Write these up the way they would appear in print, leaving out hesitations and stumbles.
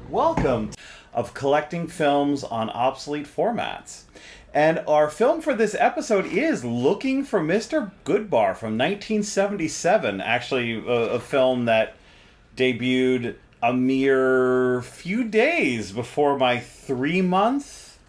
Welcome of collecting films on obsolete formats. And our film for this episode is Looking for Mr. Goodbar from 1977. Actually, a film that debuted a mere few days before my 3-month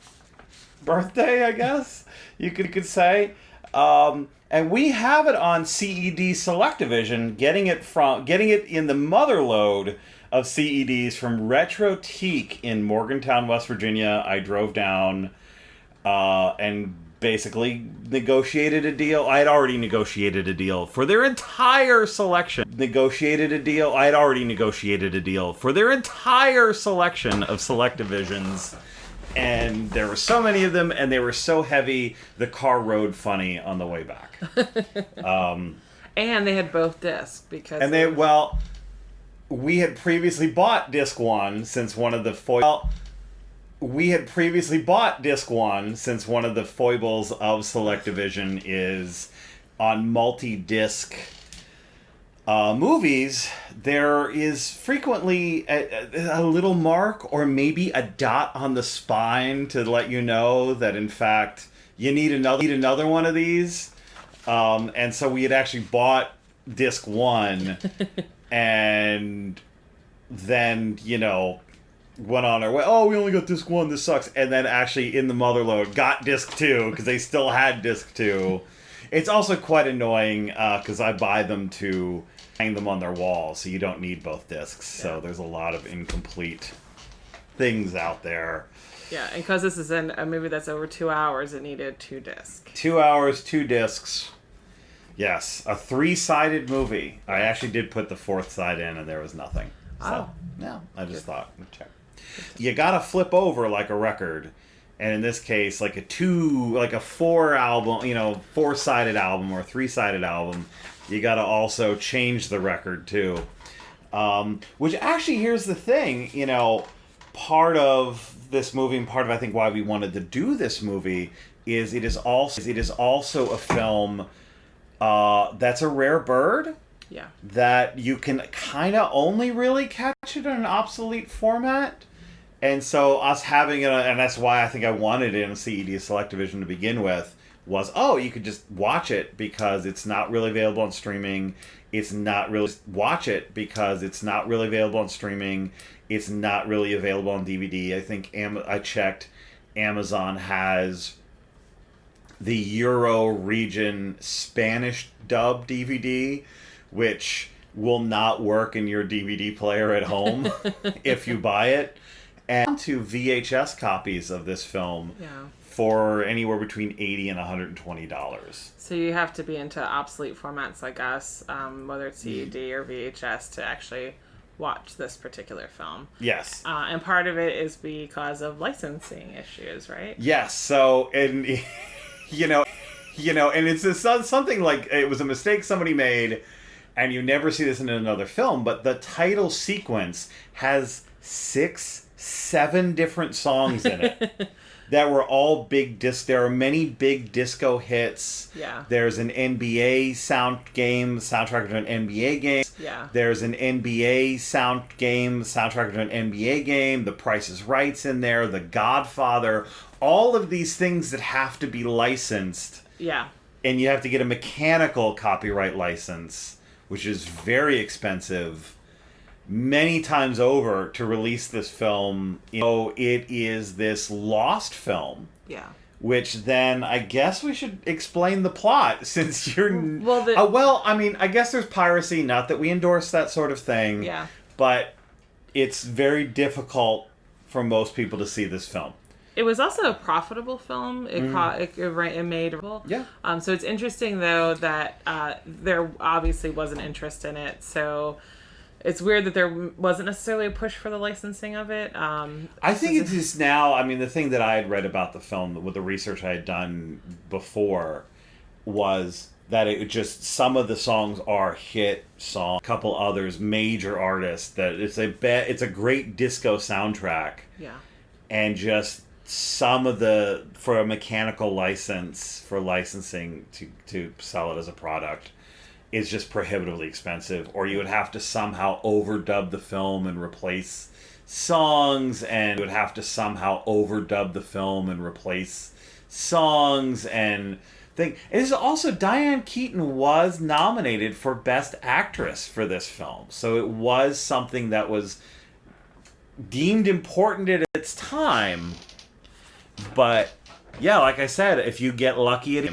birthday, I guess you could say. And we have it on CED Selectivision, getting it in the mother load of CEDs from Retrotique in Morgantown, West Virginia. I drove down and basically negotiated a deal. I had already negotiated a deal for their entire selection. I had already negotiated a deal for their entire selection of Selectivisions. And there were so many of them, and they were so heavy, the car rode funny on the way back. And they had both discs because. And we had previously bought disc one since one of the foibles of Selectivision is on multi-disc movies. There is frequently a little mark or maybe a dot on the spine to let you know that in fact you need another one of these. And so we had actually bought disc one and then, went on our way. Oh, we only got disc one. This sucks. And then actually in the motherload got disc two because they still had disc two. It's also quite annoying because I buy them to hang them on their wall, so you don't need both discs. Yeah. So there's a lot of incomplete things out there. Yeah, and because this is a movie that's over 2 hours, it needed 2 discs. 2 hours, 2 discs. Yes, a 3-sided movie. I actually did put the 4th side in, and there was nothing. So, yeah, I just thought, check. You gotta flip over like a record. And in this case, like a 4-sided album or a 3-sided album, you got to also change the record too. Which actually, here's the thing, part of this movie and part of I think why we wanted to do this movie is it is also a film that's a rare bird. Yeah. That you can kind of only really catch it in an obsolete format. And so us having it, and that's why I think I wanted it in CED Selectivision to begin with, was, you could just watch it because it's not really available on streaming. It's not really available on streaming. It's not really available on DVD. I think I checked, Amazon has the Euro region Spanish dub DVD, which will not work in your DVD player at home if you buy it. And to VHS copies of this film for anywhere between $80 and $120. So you have to be into obsolete formats like us, whether it's CED or VHS, to actually watch this particular film. Yes. And part of it is because of licensing issues, right? Yes. So, and and it's something like it was a mistake somebody made, and you never see this in another film. But the title sequence has 7 different songs in it that were all big disc. There are many big disco hits. Yeah. There's an NBA soundtrack to an NBA game. Yeah. There's an NBA soundtrack to an NBA game. The Price is Right's in there. The Godfather. All of these things that have to be licensed. Yeah. And you have to get a mechanical copyright license, which is very expensive. Many times over to release this film. It is this lost film. Yeah. Which then, I guess we should explain the plot, since you're... I guess there's piracy, not that we endorse that sort of thing. Yeah. But it's very difficult for most people to see this film. It was also a profitable film. It made... Yeah. So it's interesting, though, that there obviously was an interest in it, so... It's weird that there wasn't necessarily a push for the licensing of it. I think it's just now, the thing that I had read about the film with the research I had done before was that it just, some of the songs are hit songs, a couple others, major artists, that it's a great disco soundtrack. Yeah. And just some of for a mechanical license, for licensing to sell it as a product, is just prohibitively expensive, or you would have to somehow overdub the film and replace songs and would have to somehow overdub the film and replace songs and thing. It is also Diane Keaton was nominated for Best Actress for this film. So it was something that was deemed important at its time. But yeah, like I said, if you get lucky at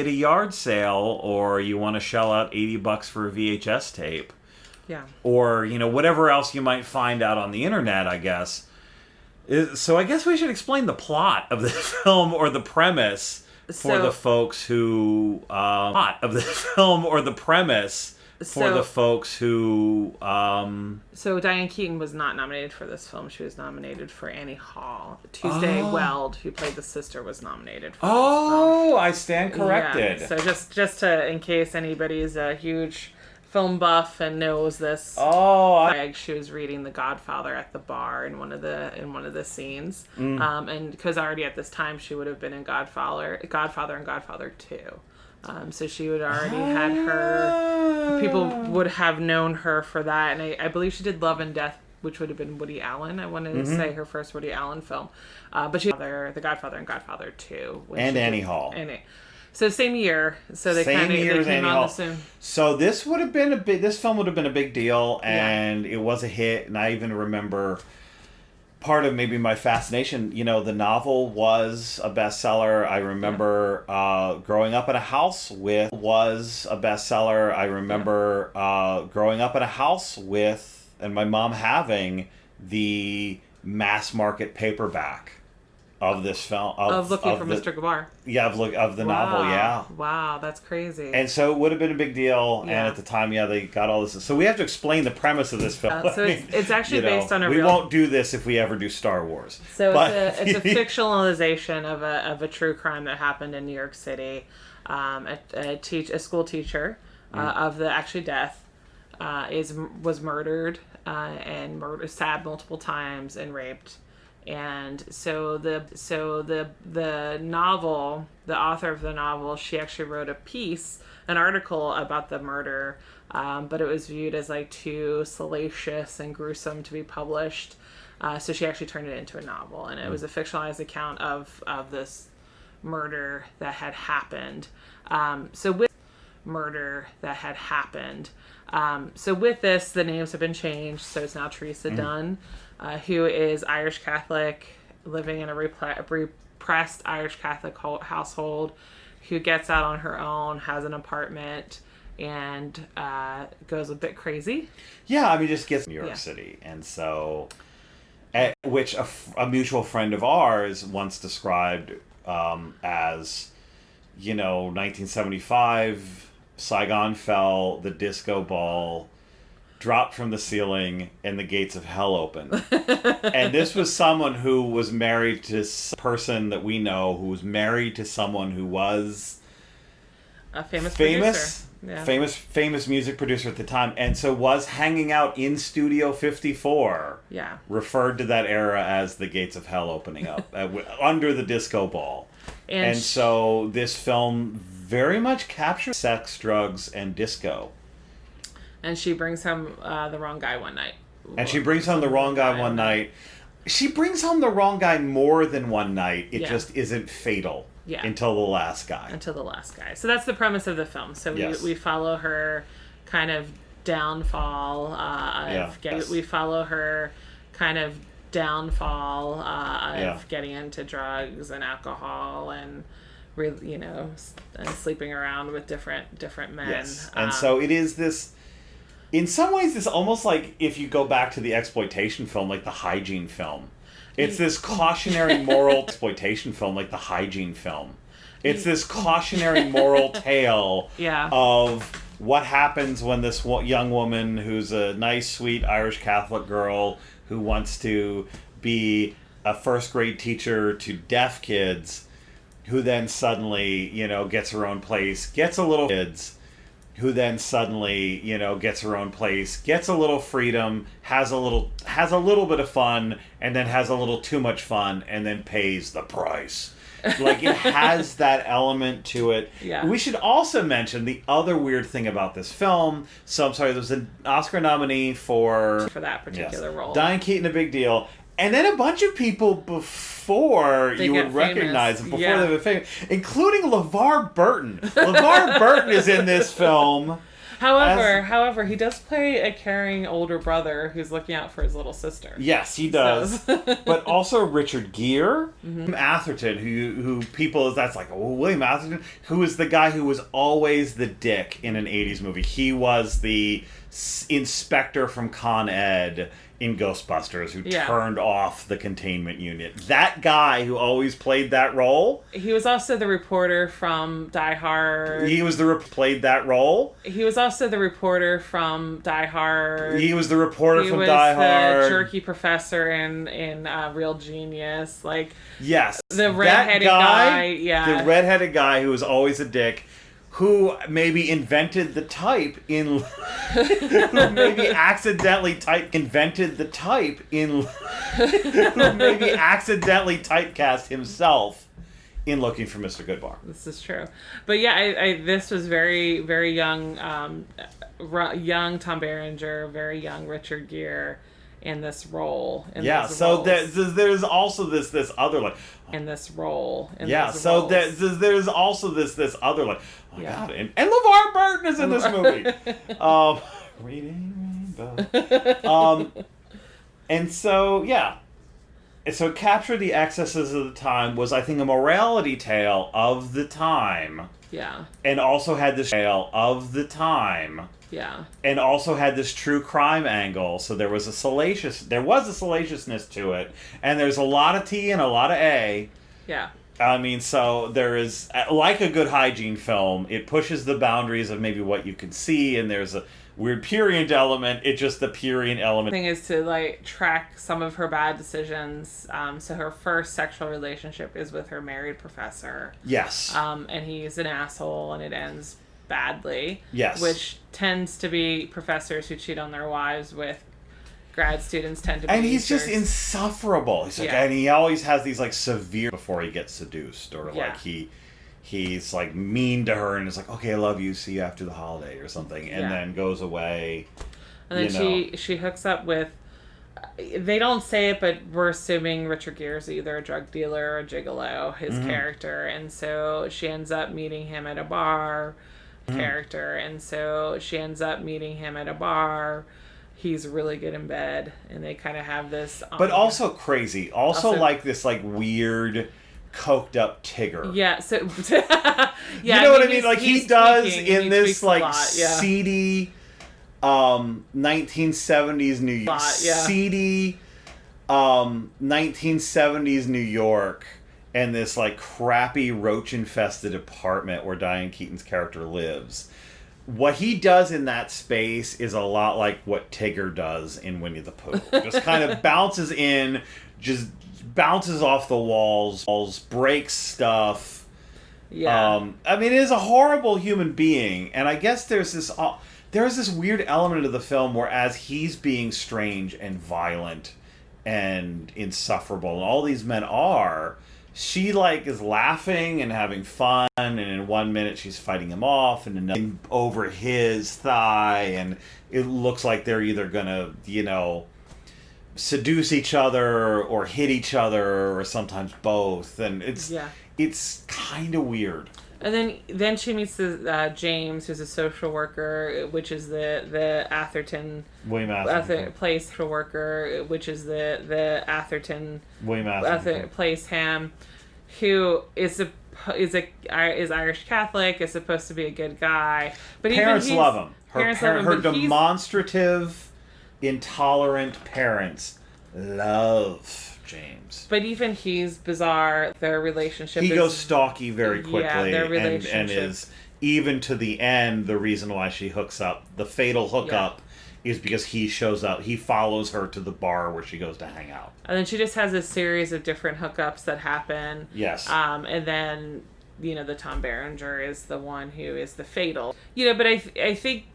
a yard sale, or you want to shell out $80 for a VHS tape, Yeah. or whatever else you might find out on the internet, I guess. So I guess we should explain the plot of this film or the premise for the folks who So Diane Keaton was not nominated for this film. She was nominated for Annie Hall. Tuesday Weld, who played the sister, was nominated for this film. I stand corrected. Yeah. So just to, in case anybody's a huge film buff and knows this, she was reading The Godfather at the bar in one of the scenes, and because already at this time she would have been in Godfather and Godfather 2. So she would already had her. People would have known her for that, and I believe she did Love and Death, which would have been Woody Allen. I wanted to say her first Woody Allen film, but she The Godfather and Godfather 2, and Annie Hall. So same year. So they came on the same. So this film would have been a big deal, and it was a hit. And I even remember part of maybe my fascination. The novel was a bestseller. I remember growing up in a house with and my mom having the mass market paperback of this film of Looking for Mr. Goodbar. Yeah, of the novel. Yeah. Wow, that's crazy. And so it would have been a big deal. Yeah. And at the time, they got all this. So we have to explain the premise of this film. It's actually based on we won't do this if we ever do Star Wars. So it's a fictionalization of a true crime that happened in New York City. A school teacher of the actually death was murdered and stabbed multiple times and raped. And so the novel, the author of the novel, she actually wrote an article about the murder, but it was viewed as like too salacious and gruesome to be published. So she actually turned it into a novel, and it was a fictionalized account of this murder that had happened. So with this, the names have been changed. So it's now Teresa Dunn, who is Irish Catholic, living in a repressed Irish Catholic household, who gets out on her own, has an apartment, and goes a bit crazy. Yeah, just gets to New York City. And so, which a mutual friend of ours once described as, 1975, Saigon fell, the disco ball dropped from the ceiling, and the gates of hell opened. And this was someone who was married to a person that we know who was married to someone who was a famous music producer at the time, and so was hanging out in Studio 54. Yeah. Referred to that era as the gates of hell opening up under the disco ball. And so this film very much captures sex, drugs, and disco. And she brings home the wrong guy one night. She brings home the wrong guy more than one night. It just isn't fatal until the last guy. So that's the premise of the film. So we follow her kind of downfall of getting into drugs and alcohol and and sleeping around with different men. Yes. And so it is this. In some ways, it's almost like if you go back to the exploitation film, like the hygiene film. It's this cautionary moral exploitation film, like the hygiene film. It's this cautionary moral tale of what happens when this young woman, who's a nice, sweet Irish Catholic girl who wants to be a first grade teacher to deaf kids, who then suddenly, gets her own place, gets a little freedom, has a little bit of fun, and then has a little too much fun, and then pays the price. Like, it has that element to it. Yeah. We should also mention the other weird thing about this film. So, I'm sorry, there was an Oscar nominee for that particular role. Diane Keaton, a big deal. And then a bunch of people before you would recognize them, before they were famous, including LeVar Burton. LeVar Burton is in this film. However, he does play a caring older brother who's looking out for his little sister. Yes, he does. But also Richard Gere, Atherton, who people, that's like, oh, William Atherton, who is the guy who was always the dick in an 80s movie. He was the inspector from Con Ed in Ghostbusters who turned off the containment unit. That guy who always played that role. He was also the reporter from Die Hard. He was played that role. He was also the reporter from Die Hard. He was the reporter from Die Hard. He was the jerky professor in Real Genius. Like, yes, the redheaded guy. Yeah, the redheaded guy who was always a dick. Who maybe invented the type in... who maybe accidentally invented the type in... who maybe accidentally typecast himself in Looking for Mr. Goodbar. This is true. But yeah, I this was very, very young, young Tom Berenger, very young Richard Gere in this role. So there's also this other, like... In this role. There's also this other, like... Oh, God. And LeVar Burton is in this movie. Reading Rainbow. And so, yeah. So Capture the Excesses of the Time was, I think, a morality tale of the time. Yeah. And also had this tale of the time. Yeah. And also had this true crime angle. So there was a salaciousness to it. And there's a lot of T and a lot of A. Yeah. I mean, so there is, like a good hygiene film, it pushes the boundaries of maybe what you can see, and there's a weird prurient element. It's just the prurient element. The thing is to, like, track some of her bad decisions. So her first sexual relationship is with her married professor. Yes. And he's an asshole, and it ends badly. Yes. Which tends to be professors who cheat on their wives with grad students tend to be. And he's just insufferable. He's like, and he always has these, like, severe before he gets seduced, or like he's like mean to her and is like, okay, I love you, see you after the holiday or something, and then goes away. And then she hooks up with. They don't say it, but we're assuming Richard Gere's either a drug dealer or a gigolo, his character, and so she ends up meeting him at a bar. He's really good in bed, and they kind of have this... but also crazy. Also like this, like, weird, coked up Tigger. Yeah, so... you know what I mean? Like, he does in this, like, seedy 1970s New York. Seedy 1970s New York, and this, like, crappy, roach-infested apartment where Diane Keaton's character lives. What he does in that space is a lot like what Tigger does in Winnie the Pooh. Just kind of bounces in, just bounces off the walls, breaks stuff. Yeah. I mean, it is a horrible human being, and I guess there's this weird element of the film where as he's being strange and violent and insufferable, and all these men are... She, like, is laughing and having fun, and in 1 minute she's fighting him off, and another over his thigh, and it looks like they're either gonna, seduce each other or hit each other, or sometimes both, and it's kind of weird. And then she meets the James, who's a social worker, which is the Atherton. William Atherton plays social worker, which is the Atherton. William Atherton plays him, who is Irish Catholic, is supposed to be a good guy, but parents love him. Her but demonstrative, intolerant parents love James. But even he's bizarre. Their relationship goes stalky very quickly. Yeah, their relationship. And is, even to the end, the reason why she hooks up, the fatal hookup, is because he shows up. He follows her to the bar where she goes to hang out. And then she just has a series of different hookups that happen. Yes. And then, the Tom Berenger is the one who is the fatal. But I think...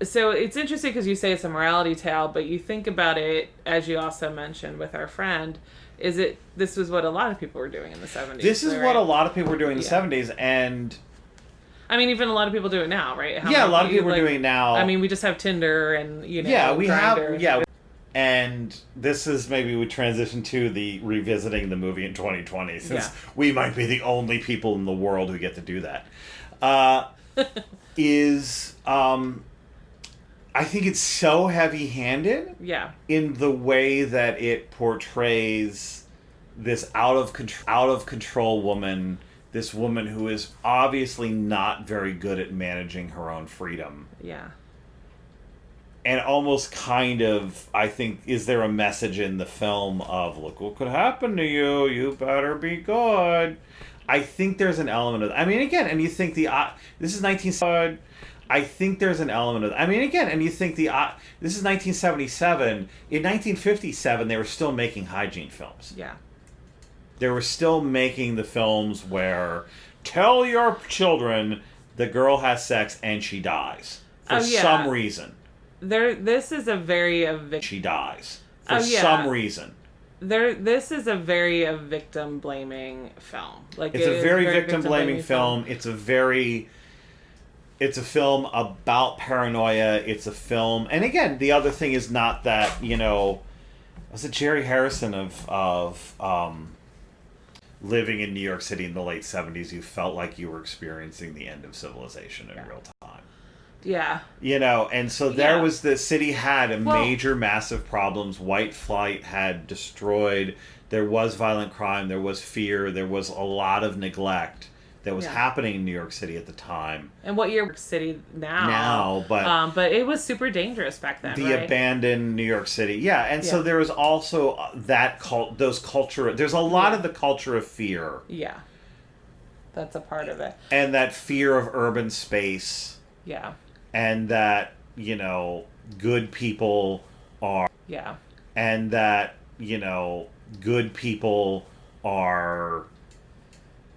So it's interesting because you say it's a morality tale, but you think about it, as you also mentioned with our friend, this was what a lot of people were doing in the 70s. This is what a lot of people were doing in the 70s, and I mean, even a lot of people do it now, right? A lot of people are doing it now. I mean, we just have Tinder and, Grindr. And this is maybe we transition to the revisiting the movie in 2020, since we might be the only people in the world who get to do that. I think it's so heavy-handed in the way that it portrays this out of control woman, this woman who is obviously not very good at managing her own freedom. Yeah. And almost kind of, I think, is there a message in the film of, look what could happen to you, you better be good. I think there's an element of, I mean, again, and you think this is 19... I think there's an element of, I mean, again, and you think this is 1977. In 1957, they were still making hygiene films. Yeah. They were still making the films where, tell your children the girl has sex and she dies. For some reason. This is a very... She dies. For some reason. This is a very victim-blaming film. It's a very victim-blaming film. It's a film about paranoia. It's a film... And again, the other thing is not that, was it Jerry Harrison of living in New York City in the late 70s, you felt like you were experiencing the end of civilization in real time. Yeah. And so there was the city had major, massive problems. White flight had destroyed. There was violent crime. There was fear. There was a lot of neglect that was happening in New York City at the time. And what year City now? But it was super dangerous back then. The abandoned New York City, and so there was also those culture. There's a lot of the culture of fear. Yeah, that's a part of it. And that fear of urban space. Yeah. And that good people are. Yeah. And that good people are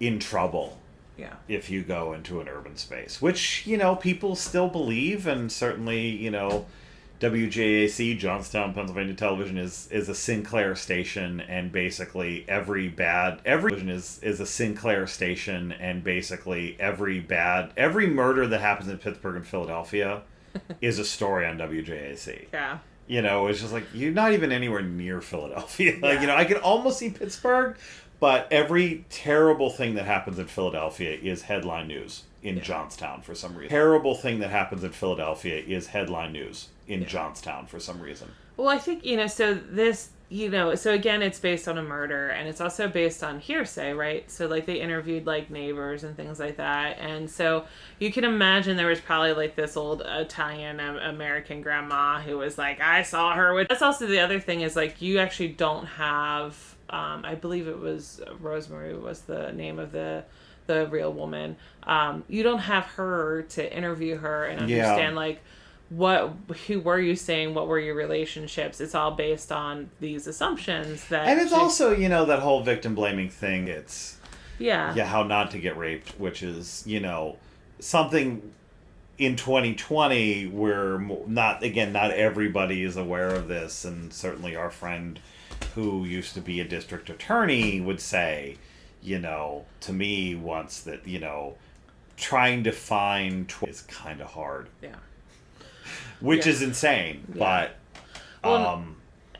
in trouble. Yeah. If you go into an urban space, which, people still believe, and certainly, WJAC, Johnstown, Pennsylvania Television, is a Sinclair station, and basically every television is a Sinclair station, and basically every murder that happens in Pittsburgh and Philadelphia is a story on WJAC. Yeah. It's just like, you're not even anywhere near Philadelphia. I can almost see Pittsburgh, but every terrible thing that happens in Philadelphia is headline news in Johnstown for some reason. Terrible thing that happens in Philadelphia is headline news in Johnstown for some reason. Well, I think, so this, so again, it's based on a murder, and it's also based on hearsay, right? So, they interviewed, neighbors and things like that. And so you can imagine there was probably, this old Italian American grandma who was like, I saw her with... That's also the other thing is, you actually don't have... I believe it was Rosemary was the name of the real woman. You don't have her to interview her and understand who were you saying, what were your relationships. It's all based on these assumptions that. And it's also that whole victim blaming thing. It's how not to get raped, which is something in 2020 where not everybody is aware of this, and certainly our friend who used to be a district attorney would say, to me once that, trying to find is kind of hard. Yeah. Which is insane, but... and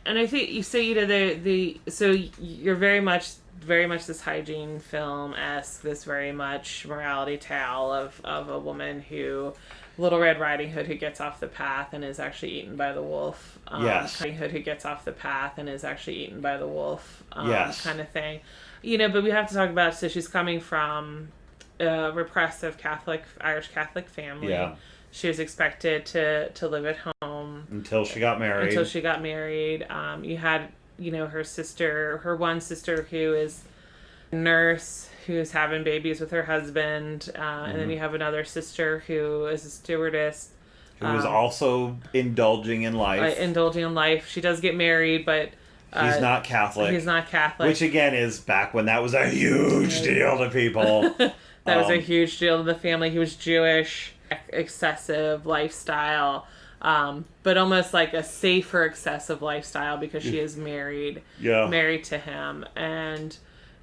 I think you say, so you're very much this hygiene film-esque, this very much morality tale of a woman who... Little Red Riding Hood who gets off the path and is actually eaten by the wolf. Riding Hood who gets off the path and is actually eaten by the wolf. Kind of thing. But we have to talk about, so she's coming from a repressive Irish Catholic family. Yeah. She was expected to live at home. Until she got married. You had, her one sister who is a nurse who's having babies with her husband, and then you have another sister who is a stewardess. Who is also indulging in life. She does get married, but... He's not Catholic. Which, again, is back when that was a huge deal to people. That was a huge deal to the family. He was Jewish, excessive lifestyle. but almost like a safer, excessive lifestyle because she is married to him. And,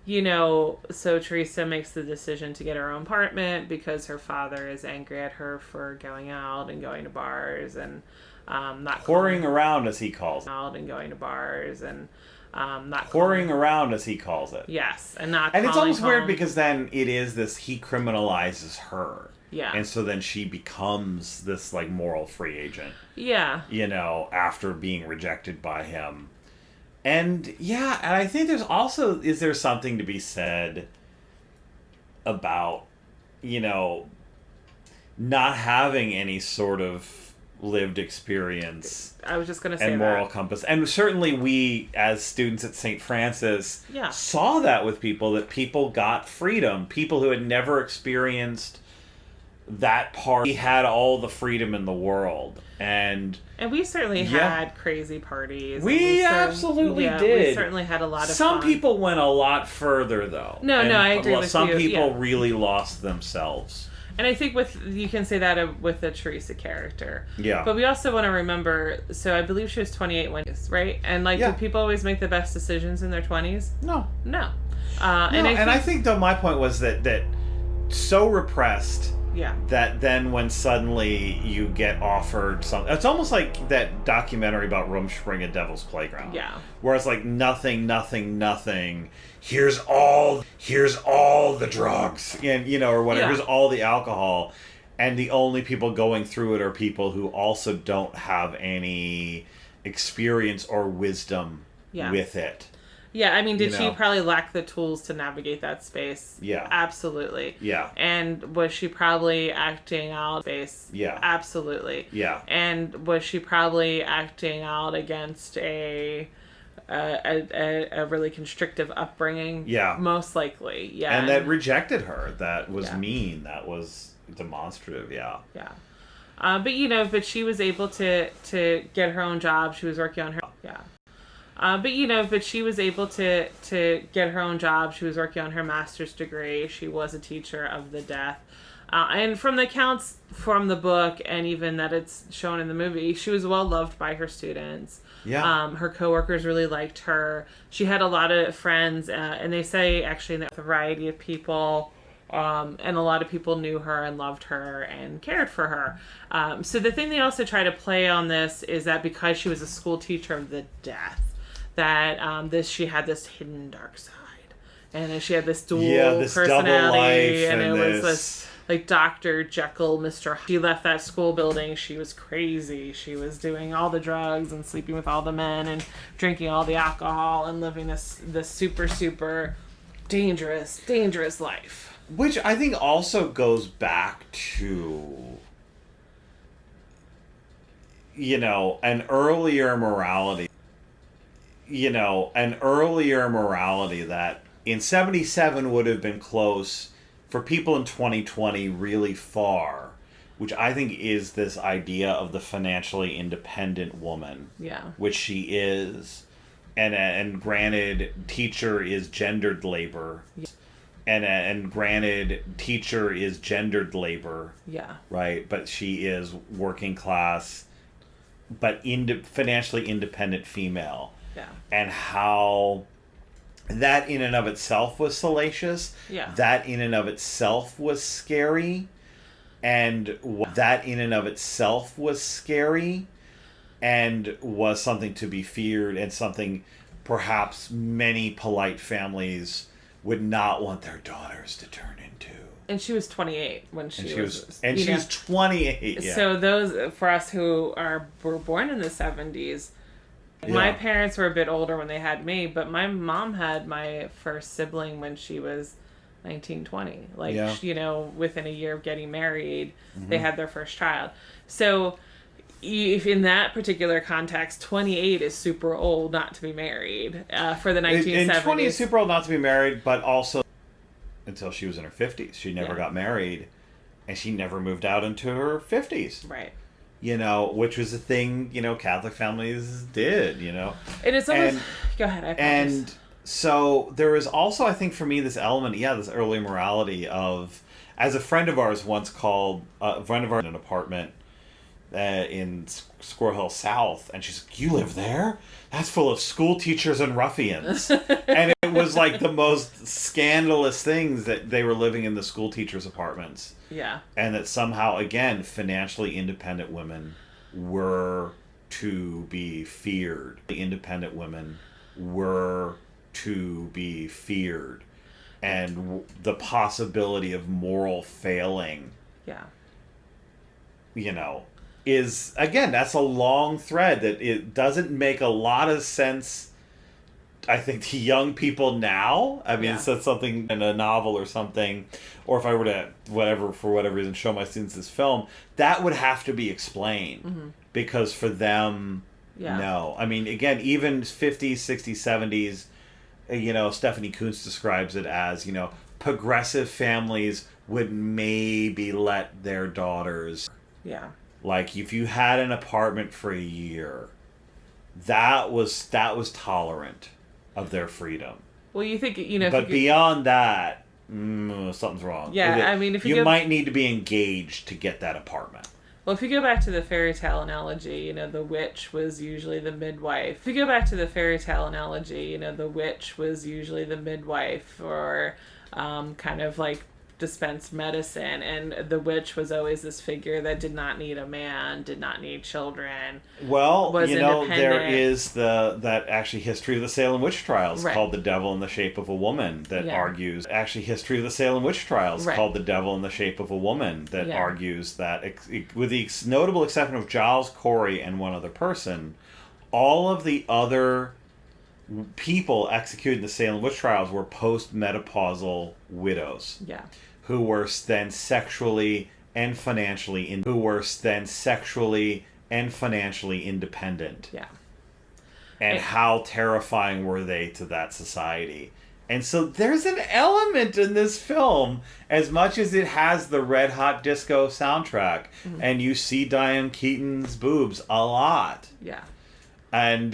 you know, so Teresa makes the decision to get her own apartment because her father is angry at her for going out and going to bars and not whoring around, as he calls it. Out and going to bars and not whoring around, as he calls it. Yes, and not. And it's almost weird because then it is this, he criminalizes her. Yeah. And so then she becomes this, like, moral free agent. Yeah. You know, after being rejected by him. And, yeah, and I think there's also, is there something to be said about, you know, not having any sort of lived experience. I was just going to say and moral compass. And certainly we, as students at St. Francis, saw that with people, that people got freedom. People who had never experienced that part. We had all the freedom in the world. And we certainly had crazy parties. We absolutely did. We certainly had a lot of Some fun. people went a lot further, though. No, I agree with you. Some people really lost themselves. And I think you can say that with the Teresa character. Yeah. But we also want to remember, so I believe she was 28 when, right? And do people always make the best decisions in their 20s? No. And I think, though, my point was that so repressed that then when suddenly you get offered something, it's almost like that documentary about Rumspringa at Devil's Playground. Yeah. Where it's like nothing. Here's all the drugs, and or whatever. Here's all the alcohol, and the only people going through it are people who also don't have any experience or wisdom with it. Yeah, I mean, did she probably lack the tools to navigate that space? Yeah. Absolutely. Yeah. And was she probably acting out space? Yeah. Absolutely. Yeah. And was she probably acting out against a really constrictive upbringing? Yeah. Most likely, yeah. And that rejected her. That was mean. That was demonstrative, yeah. Yeah. But she was able to get her own job. She was working on her... Yeah. But she was able to get her own job. She was working on her master's degree. She was a teacher of the deaf. And from the accounts from the book, and even that it's shown in the movie, she was well loved by her students. Yeah. Her coworkers really liked her. She had a lot of friends, and they say actually that a variety of people, and a lot of people knew her and loved her and cared for her. So the thing they also try to play on this is that because she was a school teacher of the deaf, that she had this hidden dark side, and she had this dual personality, double life, and it was this like Dr. Jekyll, Mr. Hyde. She left that school building. She was crazy. She was doing all the drugs and sleeping with all the men and drinking all the alcohol and living this super, super dangerous life. Which I think also goes back to, an earlier morality. An earlier morality that in 77 would have been close, for people in 2020 really far, which I think is this idea of the financially independent woman. Yeah. Which she is. And granted, teacher is gendered labor. Yeah. And granted, teacher is gendered labor. Yeah. Right? But she is working class, but financially independent female. Yeah. And how that in and of itself was salacious. Yeah. That in and of itself was scary. And that in and of itself was scary. And was something to be feared, and something perhaps many polite families would not want their daughters to turn into. And she was 28 when she was... And she was 28, yeah. So those, for us who were born in the 70s... Yeah. My parents were a bit older when they had me, but my mom had my first sibling when she was 19, 20. Within a year of getting married, they had their first child. So if in that particular context, 28 is super old not to be married for the 1970s. And 20 is super old not to be married, but also until she was in her 50s. She never got married, and she never moved out into her 50s. Right. Which was a thing, Catholic families did, And it's almost... Go ahead, I apologize. And so there is also, I think, for me, this element, this early morality of... As a friend of ours once called... A friend of ours in an apartment in Squirrel Hill South, and she's like, "You live there? That's full of school teachers and ruffians." And it was like the most scandalous things that they were living in the school teachers' apartments. Yeah. And that somehow, again, financially independent women were to be feared. The independent women were to be feared. And the possibility of moral failing. Yeah. You know, is, again, that's a long thread that it doesn't make a lot of sense, I think, to young people now. I mean, it's something in a novel or something, or if I were to, for whatever reason, show my students this film, that would have to be explained. Mm-hmm. Because for them, no. I mean, again, even 50s, 60s, 70s, you know, Stephanie Kuntz describes it as, you know, progressive families would maybe let their daughters... Yeah. Like, if you had an apartment for a year, that was tolerant of their freedom. Well, you think, you know... But beyond that, something's wrong. Yeah, I mean, if you might need to be engaged to get that apartment. Well, if you go back to the fairy tale analogy, you know, the witch was usually the midwife. If you go back to the fairy tale analogy, you know, the witch was usually the midwife, or kind of like dispensed medicine, and the witch was always this figure that did not need a man, did not need children. Well, you know, there is that actually history of the Salem witch trials called The Devil in the Shape of a Woman that argues, actually history of the Salem witch trials called The Devil in the Shape of a Woman that argues that, with the notable exception of Giles Corey and one other person, all of the other people executed in the Salem witch trials were post-menopausal widows. Yeah. Who were then sexually and financially independent. Yeah. And how terrifying were they to that society? And so there's an element in this film, as much as it has the Red Hot Disco soundtrack, and you see Diane Keaton's boobs a lot. Yeah. And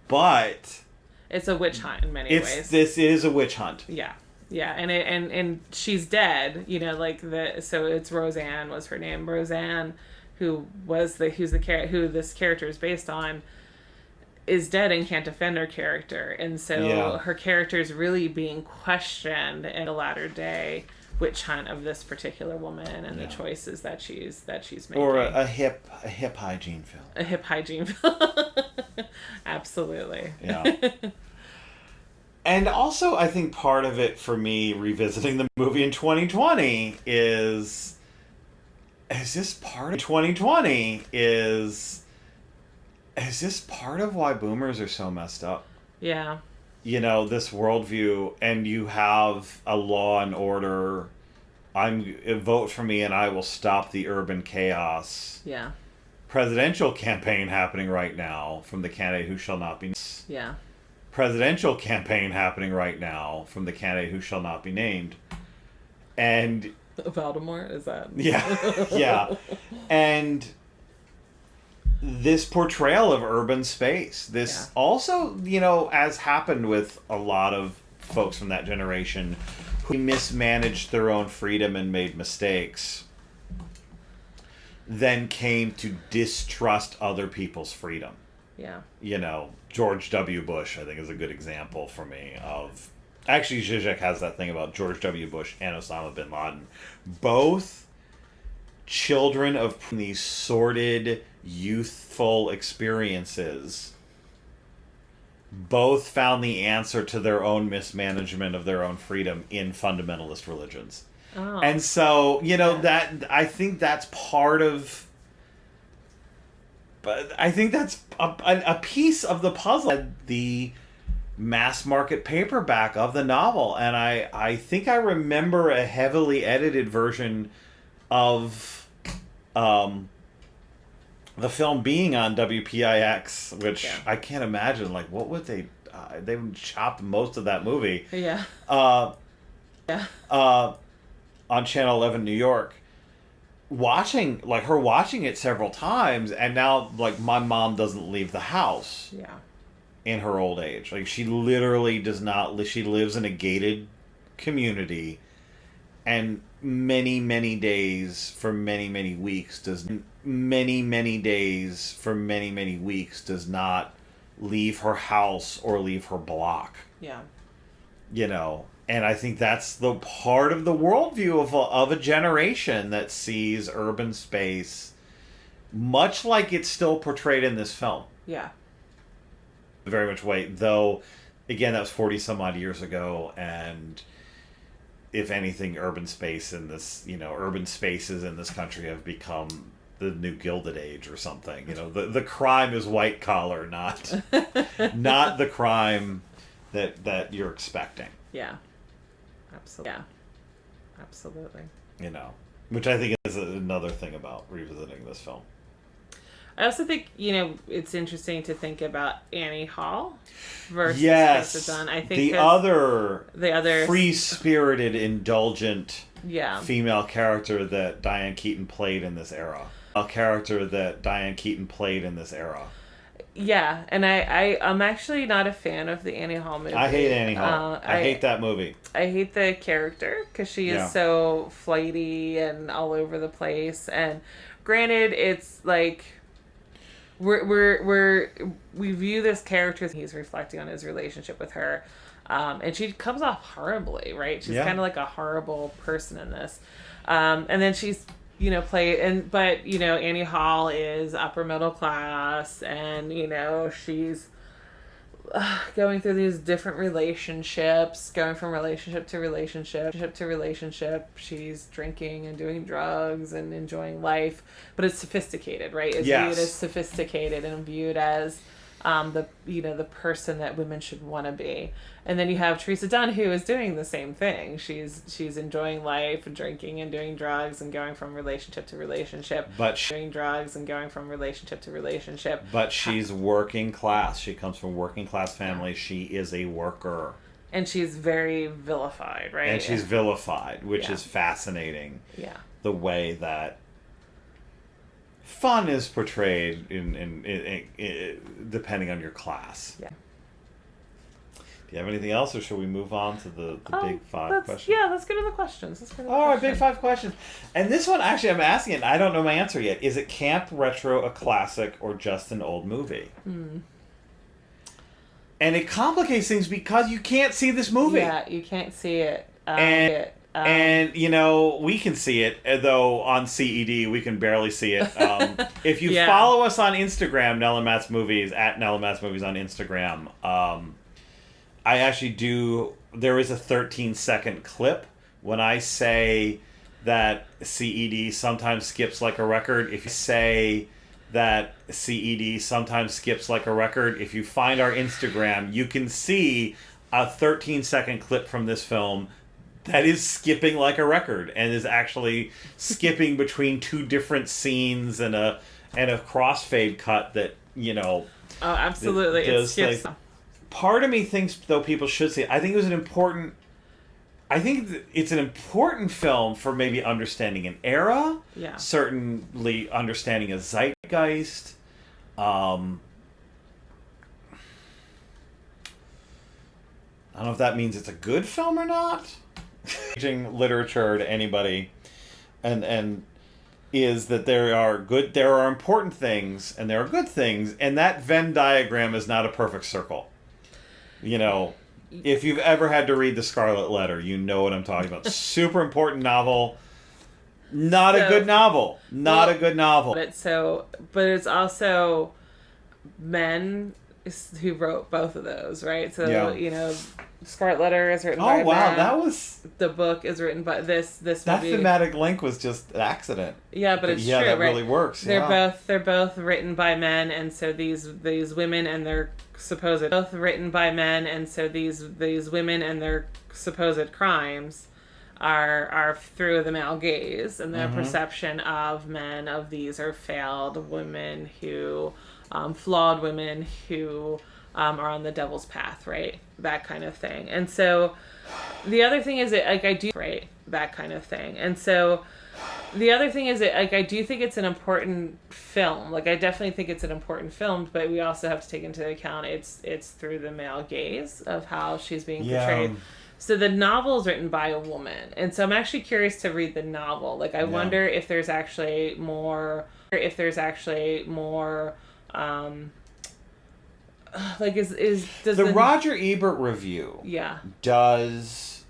but it's a witch hunt in many ways. This is a witch hunt. Yeah. Yeah, and she's dead, you know, like so it's Roseanne was her name. Roseanne, who this character is based on, is dead and can't defend her character. And so her character is really being questioned in the latter day witch hunt of this particular woman and the choices that she's making. Or a hip hygiene film. A hip hygiene film. Absolutely. Yeah. And also, I think part of it for me revisiting the movie in 2020 is this part of why boomers are so messed up? Yeah. You know, this worldview, and you have a Law and Order, vote for me and I will stop the urban chaos. Yeah. Presidential campaign happening right now from the candidate who shall not be. Yeah. Presidential campaign happening right now from the candidate who shall not be named. And Voldemort, is that? Yeah. And this portrayal of urban space, this also, you know, as happened with a lot of folks from that generation who mismanaged their own freedom and made mistakes, then came to distrust other people's freedom. Yeah. You know, George W. Bush, I think, is a good example for me of... Actually, Zizek has that thing about George W. Bush and Osama bin Laden. Both children of these sordid, youthful experiences. Both found the answer to their own mismanagement of their own freedom in fundamentalist religions. Oh. And so, you know, that I think that's part of... But I think that's a piece of the puzzle. The mass market paperback of the novel. And I think I remember a heavily edited version of the film being on WPIX, which I can't imagine. Like, what would they would chop most of that movie. Yeah. On Channel 11 New York. Watching it several times, and now, like, my mom doesn't leave the house in her old age. Like, she literally does not. She lives in a gated community, and many, many days for many, many weeks does not leave her house or leave her block. Yeah. You know, and I think that's the part of the worldview of a generation that sees urban space much like it's still portrayed in this film. Yeah. Very much way, though, again, that was 40 some odd years ago, and if anything, urban spaces in this country have become the new Gilded Age or something. You know, the crime is white collar, not the crime that you're expecting. Yeah. Absolutely. Yeah. Absolutely. You know, which I think is another thing about revisiting this film. I also think, it's interesting to think about Annie Hall versus yes, Dunn. I think the other free-spirited, indulgent female character that Diane Keaton played in this era. Yeah, and I'm actually not a fan of the Annie Hall movie. I hate Annie Hall. I hate that movie. I hate the character because she is so flighty and all over the place. And granted, it's like we view this character. He's reflecting on his relationship with her, and she comes off horribly, right? She's kind of like a horrible person in this, and then she's. But Annie Hall is upper middle class, and she's going through these different relationships, going from relationship to relationship. She's drinking and doing drugs and enjoying life, but it's sophisticated, right? It's viewed as sophisticated and viewed as the person that women should want to be. And then you have Teresa Dunn, who is doing the same thing. She's enjoying life and drinking and doing drugs and going from relationship to relationship. But she's working class. She comes from working class family. She is a worker. And she's very vilified, right? And she's vilified, which is fascinating. Yeah. The way that fun is portrayed in depending on your class. Yeah. Do you have anything else, or should we move on to the big five questions? Yeah, let's go to the questions. All right, big five questions. And this one, actually, I'm asking it. I don't know my answer yet. Is it camp, retro, a classic, or just an old movie? And it complicates things because you can't see this movie. Yeah, you can't see it. And, we can see it, though on CED, we can barely see it. If you follow us on Instagram, Nell and Matt's Movies, at Nell and Matt's Movies on Instagram, I actually there is a 13-second clip when I say that CED sometimes skips like a record. If you say that CED sometimes skips like a record, if you find our Instagram, you can see a 13-second clip from this film that is skipping like a record and is actually skipping between two different scenes and a crossfade cut that, Oh, absolutely. It skips. Part of me thinks, though, people should see it. I think it's an important film for maybe understanding an era. Yeah. Certainly understanding a zeitgeist. I don't know if that means it's a good film or not. Teaching literature to anybody, and is that there are important things and there are good things, and that Venn diagram is not a perfect circle. If you've ever had to read The Scarlet Letter, you know what I'm talking about. Super important novel. Not a good novel. A good novel. But it's also men who wrote both of those, right? So, Scarlet Letter is written by men. The book is written by this movie. That thematic link was just an accident. Yeah, but it's true, that right? really works. They're both written by men, and so these women and their supposed crimes are through the male gaze, and the perception of men of these are failed women who flawed women who are on the devil's path, right? That kind of thing. And so the other thing is that, I do, right? That kind of thing. And so the other thing is that, I do think it's an important film. I definitely think it's an important film, but we also have to take into account it's through the male gaze of how she's being portrayed. So the novel is written by a woman, and so I'm actually curious to read the novel. Like, I wonder if there's actually more. Like, does the Roger Ebert review? Yeah. Does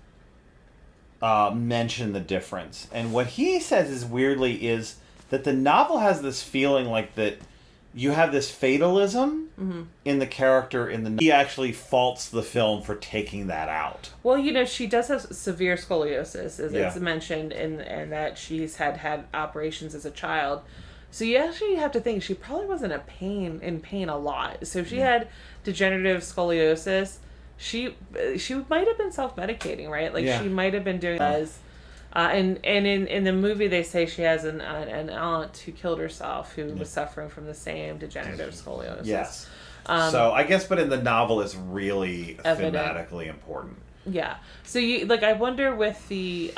mention the difference, and what he says is that the novel has this feeling like that you have this fatalism in the character he actually faults the film for taking that out. Well, you know, she does have severe scoliosis, as it's mentioned, and that she's had operations as a child. So you actually have to think she probably wasn't in pain a lot. So if she had degenerative scoliosis, she might have been self-medicating, right? Like she might have been doing and in the movie they say she has an aunt who killed herself who was suffering from the same degenerative scoliosis. Yes. So I guess, but in the novel it's really thematically important. Yeah. So I wonder with the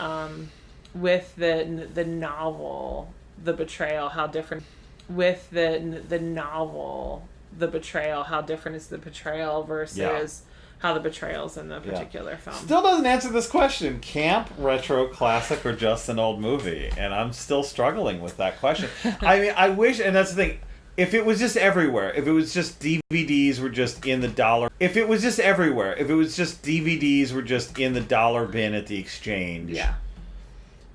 novel, the betrayal, how different how different is the betrayal versus how the betrayal's in the particular film. Still doesn't answer this question. Camp, retro, classic, or just an old movie? And I'm still struggling with that question. I mean, I wish, and that's the thing, if it was just everywhere, if it was just DVDs were just in the dollar, if it was just everywhere, if it was just DVDs were just in the dollar bin at the exchange,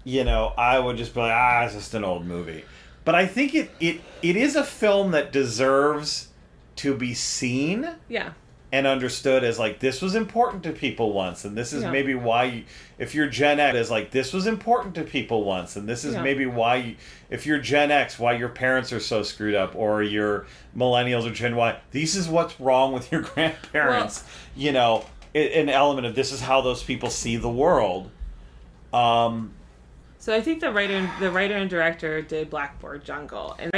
you know, I would just be like, it's just an old movie. But I think it is a film that deserves to be seen. Yeah. And understood as like, this was important to people once, and this is maybe why if you're Gen X, is like, this was important to people once, and this is maybe why if you're Gen X, why your parents are so screwed up, or you're millennials or Gen Y, this is what's wrong with your grandparents. You know, an element of this is how those people see the world. So I think the writer and director did Blackboard Jungle, and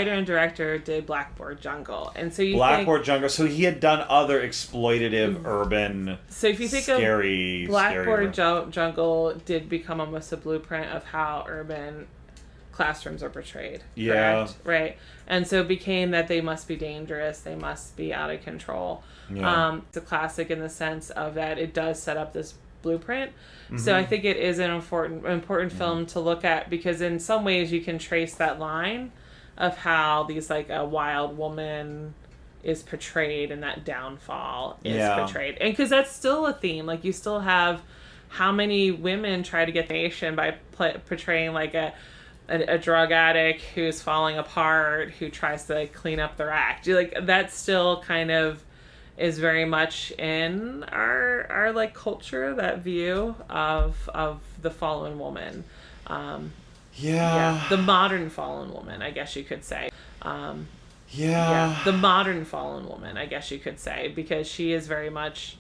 so Blackboard Jungle. So he had done other exploitative urban. So if you think scary, of Blackboard Jungle, did become almost a blueprint of how urban classrooms are portrayed. Correct? Right, and so it became that they must be dangerous, they must be out of control. It's a classic in the sense of that it does set up this blueprint. So I think it is an important film to look at, because in some ways you can trace that line of how these, like, a wild woman is portrayed and that downfall is portrayed. And because that's still a theme. Like, you still have how many women try to get the nation by portraying like a drug addict who's falling apart, who tries to, like, clean up their act. That's still kind of is very much in our like culture, that view of the fallen woman. The modern fallen woman, I guess you could say. The modern fallen woman, I guess you could say, because she is very much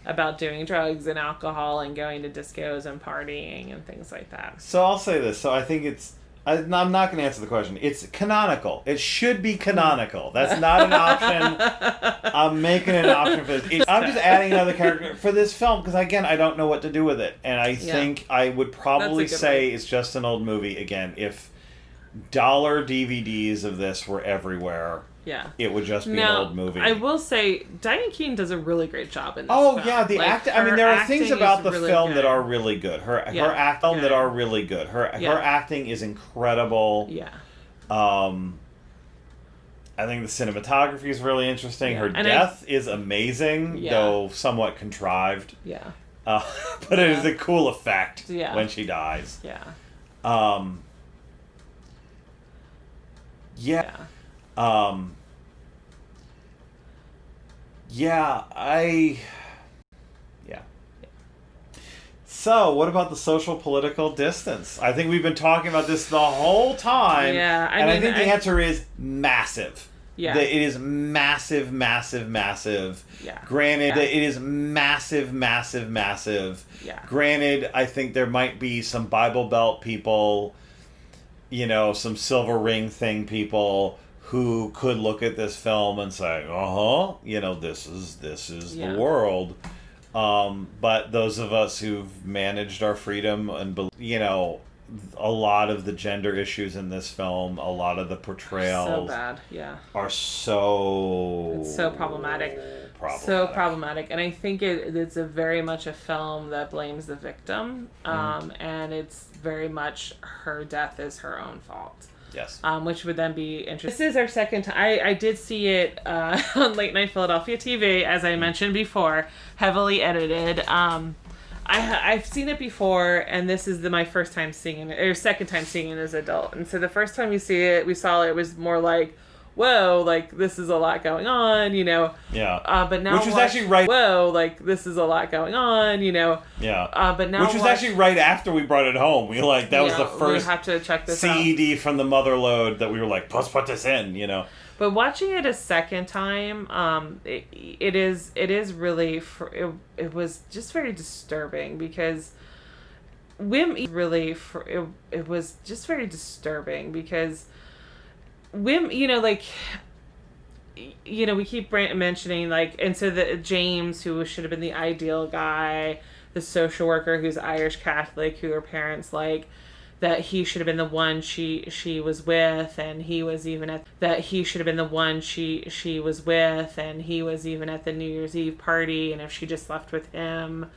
about doing drugs and alcohol and going to discos and partying and things like that. So I'll say this. So I think I'm not going to answer the question. It's canonical. It should be canonical. That's not an option. I'm making an option for this. I'm just adding another character for this film because, again, I don't know what to do with it. And I think I would probably say it's just an old movie. Again, if dollar DVDs of this were everywhere, it would just be an old movie. I will say, Diane Keaton does a really great job in this film. The acting. I mean, there are things about the film that are really good. Her acting that are really good. Her acting is incredible. I think the cinematography is really interesting. Her death is amazing, though somewhat contrived. But it is a cool effect when she dies. So, what about the social political distance? I think we've been talking about this the whole time. I think the answer is massive. It is massive, massive, massive. Granted, that it is massive, massive, massive. Granted, I think there might be some Bible Belt people, some silver ring thing people who could look at this film and say, this is the world. But those of us who've managed our freedom and, a lot of the gender issues in this film, a lot of the portrayals so bad, are so... It's so problematic. problematic. So problematic. And I think it's a very much a film that blames the victim. And it's very much her death is her own fault. Yes. Which would then be interesting. This is our second time. I did see it on Late Night Philadelphia TV, as I mentioned before, heavily edited. I've seen it before, and this is my first time seeing it, or second time seeing it as an adult. And so the first time we saw it was more like, whoa, like, this is a lot going on, you know. Yeah. But now which was actually right. Whoa, like, this is a lot going on, you know. Yeah. But now which was actually right after we brought it home. We that was the first we have to check this CED from the mother load that we were like, let's put this in, you know. But watching it a second time, it is really it was just very disturbing because it was just very disturbing because women, you know, like, you know, we keep mentioning, like, and so the James, who should have been the ideal guy, the social worker who's Irish Catholic, who her parents like, that he should have been the one she was with, and he was even at that he should have been the one she was with, and he was even at the New Year's Eve party, and if she just left with him,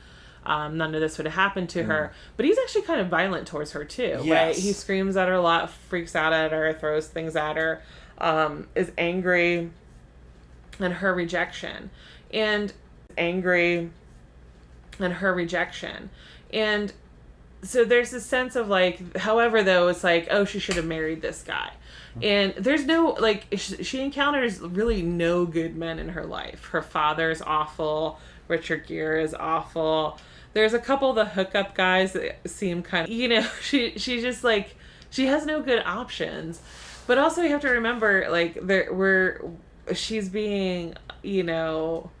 none of this would have happened to her. But he's actually kind of violent towards her too. Yes. Right? He screams at her a lot, freaks out at her, throws things at her, is angry at her rejection, and so there's this sense of like, however, though, it's like, oh, she should have married this guy. And there's no, like, she encounters really no good men in her life. Her father's awful. Richard Gere is awful. There's a couple of the hookup guys that seem kind of, you know, she's just like, she has no good options. But also you have to remember, like, she's being, you know,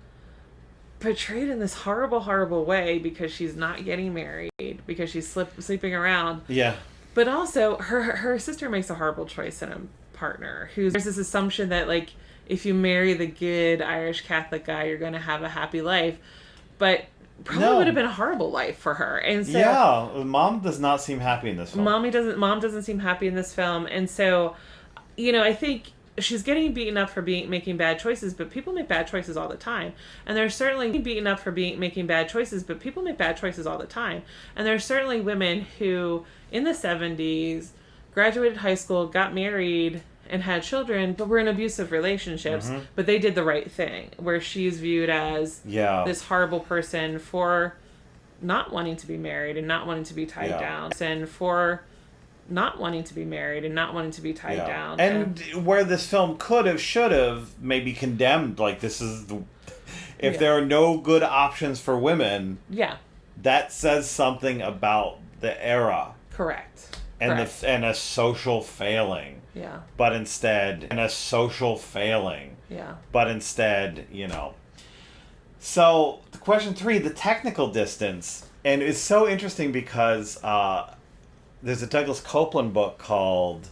portrayed in this horrible, horrible way because she's not getting married, because she's sleeping around. Yeah. But also, her sister makes a horrible choice in a partner there's this assumption that, like, if you marry the good Irish Catholic guy, you're going to have a happy life. But probably would have been a horrible life for her. And so, yeah, mom does not seem happy in this film. Mom doesn't seem happy in this film. And so, you know, I think she's getting beaten up for making bad choices, but people make bad choices all the time. And they're certainly beaten up for making bad choices, but people make bad choices all the time. And there's certainly women who, in the 70s, graduated high school, got married, and had children, but were in abusive relationships, but they did the right thing, where she's viewed as this horrible person for not wanting to be married and not wanting to be tied down, and for not wanting to be married and not wanting to be tied down. And where this film should have maybe condemned, like, this is if there are no good options for women, that says something about the era. Correct. And a social failing. Yeah. But instead, you know. So, question 3, the technical distance. And it's so interesting because there's a Douglas Copeland book called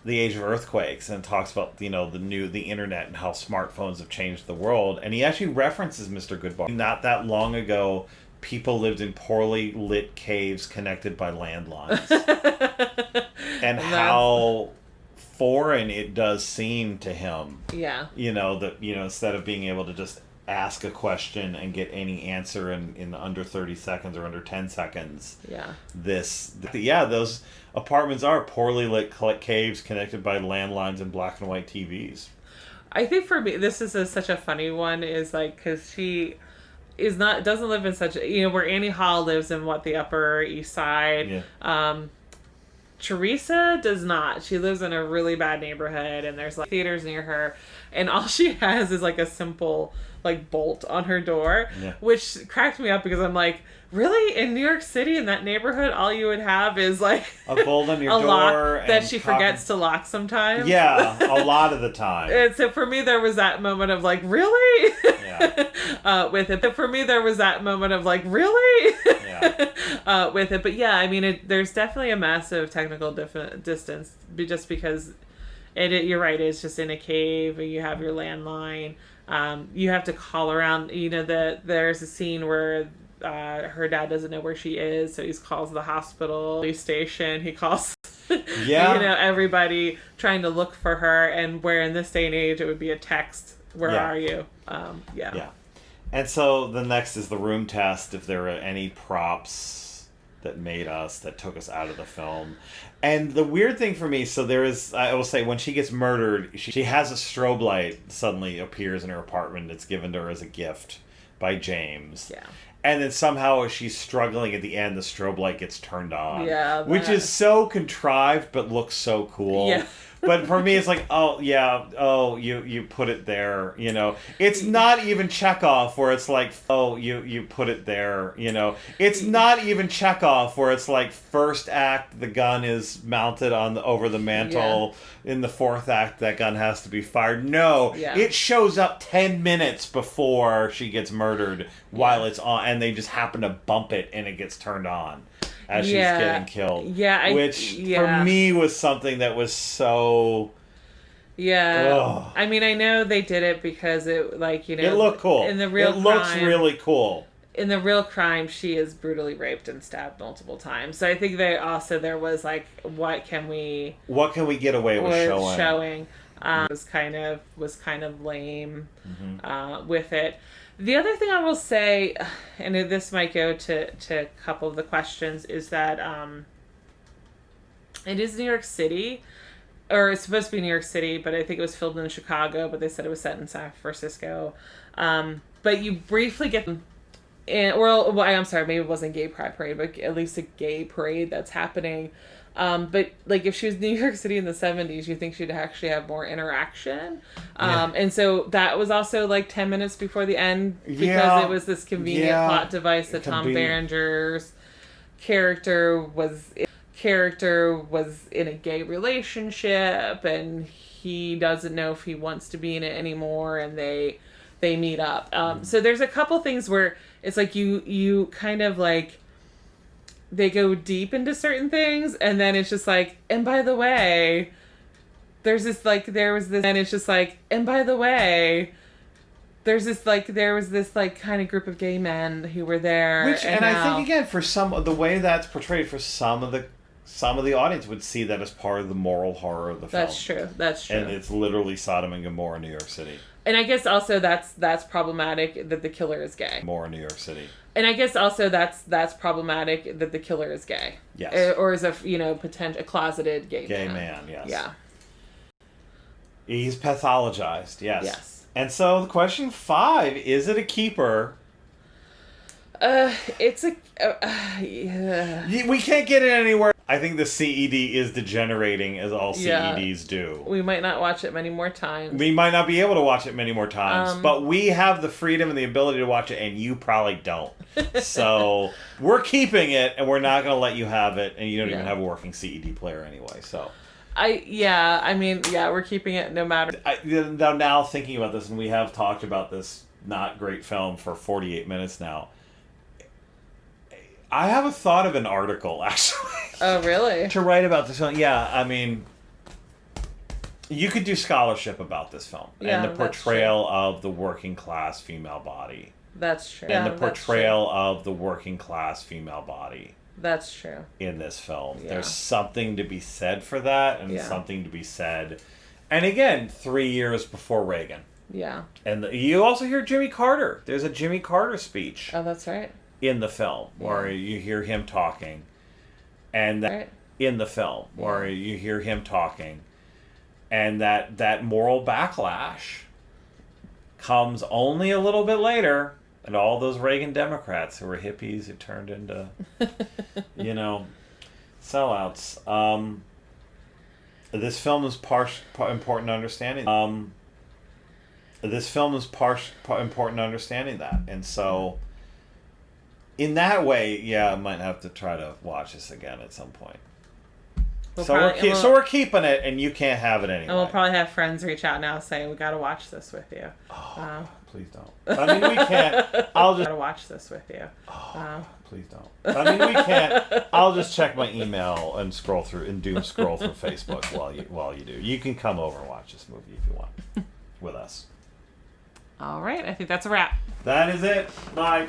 The Age of Earthquakes, and it talks about, you know, the internet and how smartphones have changed the world. And he actually references Mr. Goodbar. Not that long ago, people lived in poorly lit caves connected by landlines. And how foreign it does seem to him. Yeah. You know, that, you know, instead of being able to just ask a question and get any answer in under 30 seconds or under 10 seconds. Yeah. Those apartments are poorly lit caves connected by landlines and black and white TVs. I think for me, this is such a funny one, is like, because she doesn't live in such, you know, where Annie Hall lives in the Upper East Side. Yeah. Teresa does not. She lives in a really bad neighborhood, and there's like theaters near her, and all she has is like a simple like bolt on her door, which cracked me up because I'm like, really, in New York City, in that neighborhood, all you would have is like a bolt on your door lock that she forgets to lock sometimes. Yeah, a lot of the time. And so for me, there was that moment of like, really? Yeah. With it, but for me, there was that moment of like, really? Yeah. With it, but yeah, I mean, there's definitely a massive technical distance, just because you're right, it's just in a cave, and you have your landline. You have to call around. You know, there's a scene where her dad doesn't know where she is, so he calls the hospital, police station. He calls, you know, everybody trying to look for her. And where in this day and age it would be a text, "Where are you?" Yeah. And so the next is the room test, if there are any props that took us out of the film. And the weird thing for me, so there is, I will say, when she gets murdered, she has a strobe light suddenly appears in her apartment. It's given to her as a gift by James. Yeah. And then somehow as she's struggling at the end, the strobe light gets turned on. Yeah. Which is so contrived, but looks so cool. Yeah. But for me, it's like, oh, yeah, oh, you put it there, you know. It's not even Chekhov where it's like, oh, you put it there, you know. It's not even Chekhov where it's like first act, the gun is mounted over the mantle. Yeah. In the fourth act, that gun has to be fired. No, It shows up 10 minutes before she gets murdered while it's on, and they just happen to bump it and it gets turned on as she's getting killed. Yeah. Which, for me, was something that was so... Yeah. Ugh. I mean, I know they did it because it, like, you know... It looked cool. In the real It looks really cool. In the real crime, she is brutally raped and stabbed multiple times. So I think there was, like, what can we get away with showing? Was kind of lame with it. The other thing I will say, and this might go to a couple of the questions, is that it is New York City, or it's supposed to be New York City, but I think it was filmed in Chicago, but they said it was set in San Francisco. But you briefly get... I'm sorry, maybe it wasn't a gay pride parade, but at least a gay parade that's happening. But like if she was New York City in the 70s, you think she'd actually have more interaction. And so that was also like 10 minutes before the end because it was this convenient plot device that Tom Berenger's character was in a gay relationship and he doesn't know if he wants to be in it anymore, and they meet up. So there's a couple things where it's like you kind of like they go deep into certain things, and then it's just like, and by the way, there was this like kind of group of gay men who were there. I think again, for the way that's portrayed, for some of the audience would see that as part of the moral horror of the film. That's true. And it's literally Sodom and Gomorrah, New York City. And I guess also that's problematic that the killer is gay. More New York City. And I guess also that's problematic that the killer is gay. Yes. Or is a closeted gay man. Yes. Yeah. He's pathologized. Yes. And so the question 5, is it a keeper? It's a... We can't get it anywhere. I think the CED is degenerating, as all CEDs do. We might not watch it many more times. We might not be able to watch it many more times, but we have the freedom and the ability to watch it, and you probably don't. So we're keeping it, and we're not going to let you have it, and you don't even have a working CED player anyway. So we're keeping it no matter. Now thinking about this, and we have talked about this not great film for 48 minutes now. I have a thought of an article, actually. Oh, really? To write about this film. Yeah, I mean, you could do scholarship about this film. And the portrayal of the working class female body. That's true. And the portrayal of the working class female body. That's true. In this film. Yeah. There's something to be said for that, and something to be said. And again, 3 years before Reagan. Yeah. And you also hear Jimmy Carter. There's a Jimmy Carter speech. Oh, that's right. In the film, where you hear him talking, and in the film, where you hear him talking, and that moral backlash comes only a little bit later, and all those Reagan Democrats who were hippies who turned into, sellouts. This film is important understanding. Important understanding that, and so. In that way, I might have to try to watch this again at some point. So we're keeping it, and you can't have it anyway. And we'll probably have friends reach out now saying, we got to watch this with you. Please don't. I mean, we can't. I'll just... got to watch this with you. Please don't. I mean, we can't. I'll just check my email and scroll through Facebook while you do. You can come over and watch this movie if you want with us. All right. I think that's a wrap. That is it. Bye.